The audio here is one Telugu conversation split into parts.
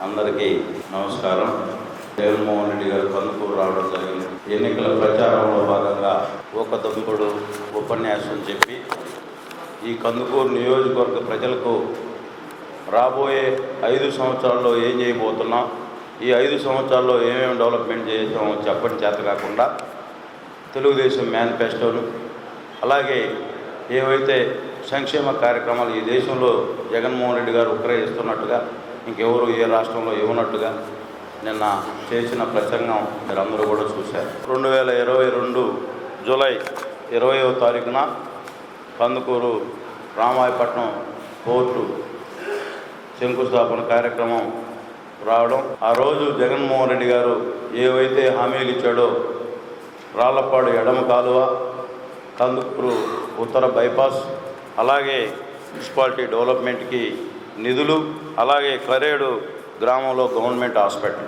అందరికీ నమస్కారం. జగన్మోహన్ రెడ్డి గారు కందుకూరు రావడం జరిగింది. ఎన్నికల ప్రచారంలో భాగంగా ఒక దంపుడు ఉపన్యాసం చెప్పి ఈ కందుకూరు నియోజకవర్గ ప్రజలకు రాబోయే 5 సంవత్సరాల్లో ఏం చేయబోతున్నాం, ఈ 5 సంవత్సరాల్లో ఏమేమి డెవలప్మెంట్ చేసామో చెప్పడం చేత కాకుండా తెలుగుదేశం మేనిఫెస్టోను అలాగే ఏవైతే సంక్షేమ కార్యక్రమాలు ఈ దేశంలో జగన్మోహన్ రెడ్డి గారు ఒక్కరే ఇస్తున్నట్టుగా ఇంకెవరు ఏ రాష్ట్రంలో ఇవ్వనట్టుగా నిన్న చేసిన ప్రసంగం మీరందరూ కూడా చూశారు. 2022 జూలై 20వ తారీఖున కందుకూరు రామాయపట్నం పోర్టు శంకుస్థాపన కార్యక్రమం రావడం, ఆ రోజు జగన్మోహన్ రెడ్డి గారు ఏవైతే హామీలు ఇచ్చాడో రాళ్లపాడు ఎడమ కాలువ, కందుకూరు ఉత్తర బైపాస్, అలాగే మున్సిపాలిటీ డెవలప్మెంట్కి నిధులు, అలాగే కరేడు గ్రామంలో గవర్నమెంట్ హాస్పిటల్,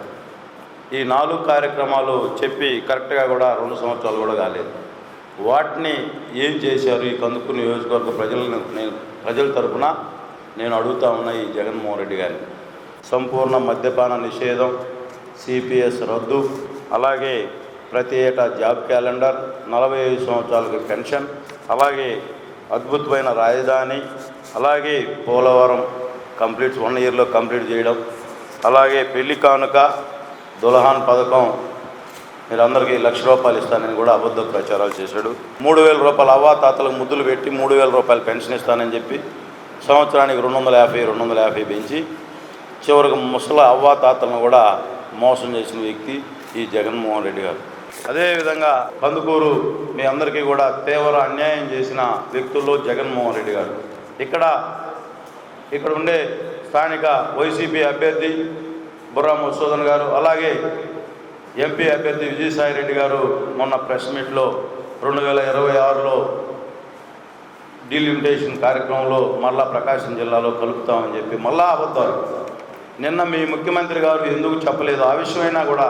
ఈ 4 కార్యక్రమాలు చెప్పి కరెక్ట్గా కూడా 2 సంవత్సరాలు కూడా కాలేదు. వాటిని ఏం చేశారు ఈ కందుకూరు నియోజకవర్గ ప్రజల తరఫున నేను అడుగుతా ఉన్నా ఈ జగన్మోహన్ రెడ్డి గారిని. సంపూర్ణ మద్యపాన నిషేధం, సిపిఎస్ రద్దు, అలాగే ప్రతి ఏటా జాబ్ క్యాలెండర్, 45 సంవత్సరాలకు పెన్షన్, అలాగే అద్భుతమైన రాజధాని, అలాగే పోలవరం కంప్లీట్ 1 ఇయర్లో కంప్లీట్ చేయడం, అలాగే పెళ్లి కానుక దుల్హాన్ పథకం మీరందరికీ ₹1,00,000 ఇస్తానని కూడా అబద్ధ ప్రచారాలు చేశాడు. 3,000 రూపాయలు అవ్వాతాతలకు ముద్దులు పెట్టి 3,000 రూపాయలు పెన్షన్ ఇస్తానని చెప్పి సంవత్సరానికి 250 పెంచి చివరికి ముసలి అవ్వాతాతలను కూడా మోసం చేసిన వ్యక్తి ఈ జగన్మోహన్ రెడ్డి గారు. అదేవిధంగా కందుకూరు మీ అందరికీ కూడా తీవ్ర అన్యాయం చేసిన వ్యక్తుల్లో జగన్మోహన్ రెడ్డి గారు. ఇక్కడ ఉండే స్థానిక వైసీపీ అభ్యర్థి బుర్రా మధుసూదన్ గారు, అలాగే ఎంపీ అభ్యర్థి విజయసాయి రెడ్డి గారు మొన్న ప్రెస్ మీట్లో 2026లో డీలిమిటేషన్ కార్యక్రమంలో మళ్ళా ప్రకాశం జిల్లాలో కలుపుతామని చెప్పి మళ్ళా అబద్ధాలు. నిన్న మీ ముఖ్యమంత్రి గారు ఎందుకు చెప్పలేదు ఆ విషయమైనా కూడా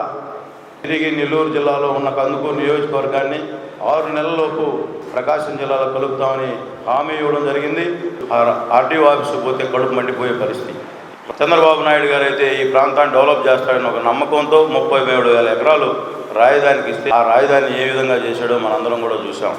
తిరిగి నెల్లూరు జిల్లాలో ఉన్న కందుకూరు నియోజకవర్గాన్ని 6 నెలలలోపు ప్రకాశం జిల్లాలో కలుపుతామని హామీ ఇవ్వడం జరిగింది. ఆర్టీఓ ఆఫీసు పోతే కడుపు మండిపోయే పరిస్థితి. చంద్రబాబు నాయుడు గారు అయితే ఈ ప్రాంతాన్ని డెవలప్ చేస్తాడని ఒక నమ్మకంతో 37,000 ఎకరాలు రాజధానికి ఇస్తే ఆ రాజధాని ఏ విధంగా చేశాడో మనందరం కూడా చూసాం.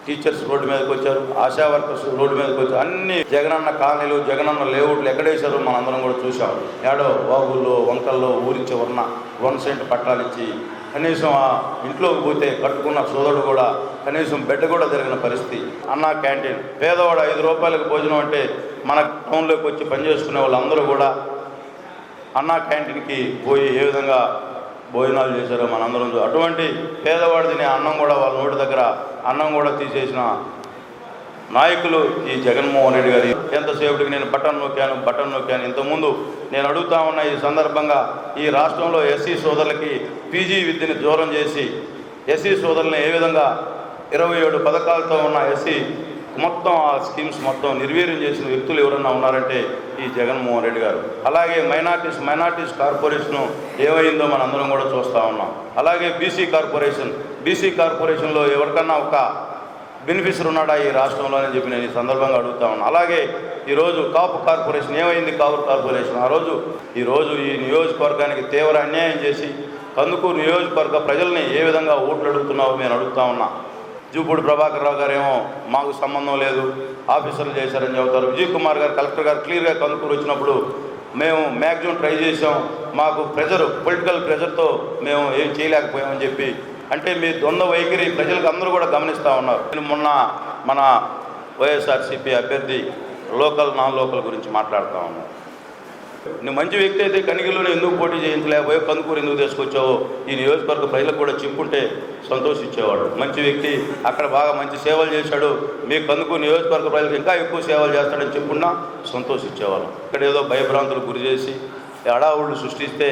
టీచర్స్ రోడ్డు మీదకి వచ్చారు, ఆశా వర్కర్స్ రోడ్డు మీదకి వచ్చారు, అన్ని జగనన్న కాలనీలు, జగనన్న లేఅవుట్లు ఎక్కడేశారో మనందరం కూడా చూసాం. ఏడో వాగుల్లో, వంకల్లో ఊరి చివరన 1 సెంట్ పట్టాలు ఇచ్చి కనీసం ఆ ఇంట్లోకి పోతే కట్టుకున్న సోదరుడు కూడా కనీసం బెడ్ కూడా జరిగిన పరిస్థితి. అన్నా క్యాంటీన్, పేదవాడు 5 రూపాయలకు భోజనం అంటే మన టౌన్లోకి వచ్చి పనిచేసుకునే వాళ్ళందరూ కూడా అన్నా క్యాంటీన్కి పోయి ఏ విధంగా భోజనాలు చేశారో మనందరం. అటువంటి పేదవాడు తినే అన్నం కూడా వాళ్ళ నోటి దగ్గర అన్నం కూడా తీసేసిన నాయకులు ఈ జగన్మోహన్ రెడ్డి గారు. ఎంతసేపటికి నేను బటన్ నొక్కాను. ఇంతకుముందు నేను అడుగుతా ఉన్న ఈ సందర్భంగా ఈ రాష్ట్రంలో ఎస్సీ సోదరులకి పీజీ విద్యను దూరం చేసి ఎస్సీ సోదరులను ఏ విధంగా 27 పథకాలతో ఉన్న ఎస్సీ మొత్తం ఆ స్కీమ్స్ మొత్తం నిర్వీర్యం చేసిన వ్యక్తులు ఎవరన్నా ఉన్నారంటే ఈ జగన్మోహన్ రెడ్డి గారు. అలాగే మైనార్టీస్ కార్పొరేషను ఏమైందో మనందరం కూడా చూస్తూ ఉన్నాం. అలాగే బీసీ కార్పొరేషన్లో ఎవరికన్నా ఒక బెనిఫిషియర్ ఉన్నాడా ఈ రాష్ట్రంలో అని చెప్పి నేను ఈ సందర్భంగా అడుగుతా ఉన్నాను. అలాగే ఈరోజు కాపు కార్పొరేషన్ ఏమైంది? కాపు కార్పొరేషన్ ఈరోజు ఈ నియోజకవర్గానికి తీవ్ర అన్యాయం చేసి కందుకూరు నియోజకవర్గ ప్రజల్ని ఏ విధంగా ఓట్లు అడుగుతున్నావో నేను అడుగుతా ఉన్నా. జూపూడి ప్రభాకర్ రావు గారేమో మాకు సంబంధం లేదు, ఆఫీసర్లు చేశారని చెబుతారు. విజయ్ కుమార్ గారు, కలెక్టర్ గారు క్లియర్గా కందుకూరు వచ్చినప్పుడు మేము మ్యాక్సిమం ట్రై చేసాం, మాకు పొలిటికల్ ప్రెజర్తో మేము ఏం చేయలేకపోయామని చెప్పి అంటే మీ ద్వంద్వ వైఖరి ప్రజలకు అందరూ కూడా గమనిస్తూ ఉన్నారు. నేను మొన్న మన వైఎస్ఆర్సీపీ అభ్యర్థి లోకల్ నాన్ లోకల్ గురించి మాట్లాడుతూ ఉన్నాను. నువ్వు మంచి వ్యక్తి అయితే కనిగిరిలోనే ఎందుకు పోటీ చేయించలేకపోయావు, కందుకూరు ఎందుకు తీసుకొచ్చావో ఈ నియోజకవర్గ ప్రజలకు కూడా చెప్పుంటే సంతోషించేవాడు. మంచి వ్యక్తి, అక్కడ బాగా మంచి సేవలు చేశాడు, మీ కందుకూరు నియోజకవర్గ ప్రజలకు ఇంకా ఎక్కువ సేవలు చేస్తాడని చెప్పున్నా సంతోషించేవాళ్ళం. ఇక్కడ ఏదో భయభ్రాంతులు గురి చేసి హడావుళ్ళు సృష్టిస్తే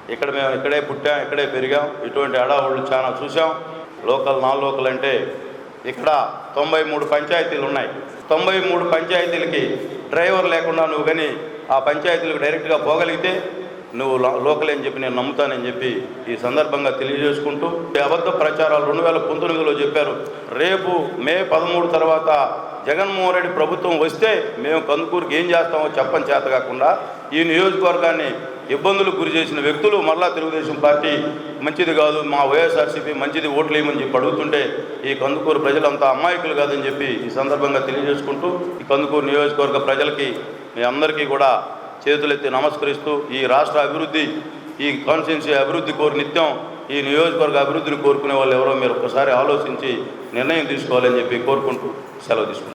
మేము ఇక్కడే పుట్టాం, ఇక్కడే పెరిగాం, ఇటువంటి హడావుళ్ళు చాలా చూసాం. లోకల్ నాన్ లోకల్ అంటే ఇక్కడ 93 పంచాయతీలు ఉన్నాయి. 93 పంచాయతీలకి డ్రైవర్ లేకుండా నువ్వు కానీ ఆ పంచాయతీలకు డైరెక్ట్గా పోగలిగితే నువ్వు లోకల్ అని చెప్పి నేను నమ్ముతానని చెప్పి ఈ సందర్భంగా తెలియజేసుకుంటూ, ఈ అబద్ధ ప్రచారాలు 2019లో చెప్పారు. రేపు మే 13 తర్వాత జగన్మోహన్ రెడ్డి ప్రభుత్వం వస్తే మేము కందుకూరుకి ఏం చేస్తామో చెప్పని చేత కాకుండా ఈ నియోజకవర్గాన్ని ఇబ్బందులకు గురి చేసిన వ్యక్తులు మరలా తెలుగుదేశం పార్టీ మంచిది కాదు, మా వైఎస్ఆర్సీపీ మంచిది, ఓట్లు వేయమని చెప్పి అడుగుతుంటే ఈ కందుకూరు ప్రజలంతా అమాయకులు కాదని చెప్పి ఈ సందర్భంగా తెలియజేసుకుంటూ ఈ కందుకూరు నియోజకవర్గ ప్రజలకి మీ అందరికీ కూడా చేతులెత్తి నమస్కరిస్తూ ఈ రాష్ట్ర అభివృద్ధి, ఈ కాన్స్టిట్యున్సీ అభివృద్ధి కోరి నిత్యం ఈ నియోజకవర్గ అభివృద్ధిని కోరుకునే వాళ్ళు ఎవరో మీరు ఒక్కసారి ఆలోచించి నిర్ణయం తీసుకోవాలని చెప్పి కోరుకుంటూ సెలవు తీసుకుంటాం.